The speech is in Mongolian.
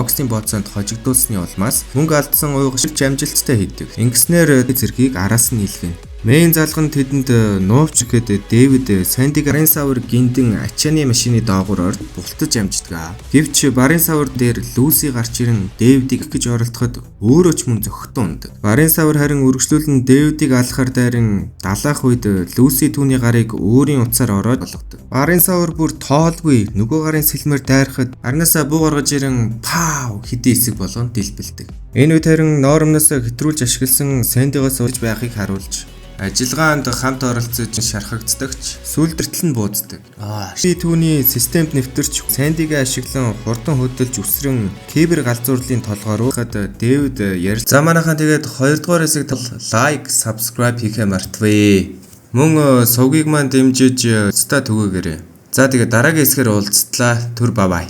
боксийн бооцоонд хожигдуулсны улмаас мөнгө алдсан уйгшилж амжилттай хийдэг. Ингэснээр зэргийг араас нь илгэнэ. Мэйн залганд тэдэнд нууц ихэд Дэвид Сандиг барын савар гиндэн ачааны машины доогуур орд бултаж амждаг. Гэвч барын савар дээр Лүси гарч ирэн Дэвидийг гэж оролдоход өөрөө ч мөн зөхтөн ундаг. Барын савар харин үргэлжлүүлэн Дэвидийг алхахар дайран далаах үед Лүси түүний гарыг өөрийн утсаар ороод болгодог. Барын савар бүр тоолгүй нөгөө гарын сэлмээр дайрахад арнаасаа буу гаргаж ирэн пау хэдий эсэг болгон дэлбэлдэг. Энэ үед харин норомноос хэтрүүлж ашигласан Сандигоос урж байхыг харуулж ажиллагаанд хамт оролцож шархагддагч сүлдэртэл нь бууддаг. Би түүний системд нэвтэрч Сандигээ ашиглан хурдан хөдөлж үсрэн кибер галзуурлын толгойроход Дэвид ярьж за манайхан тэгээд 2 дугаар хэсэгт лайк, subscribe хийхээ мартвээ. Мөн сувгийг маань дэмжиж ста түгээгээрэй. За тэгээд дараагийн хэсгээр уулзтлаа. Түр бай бай.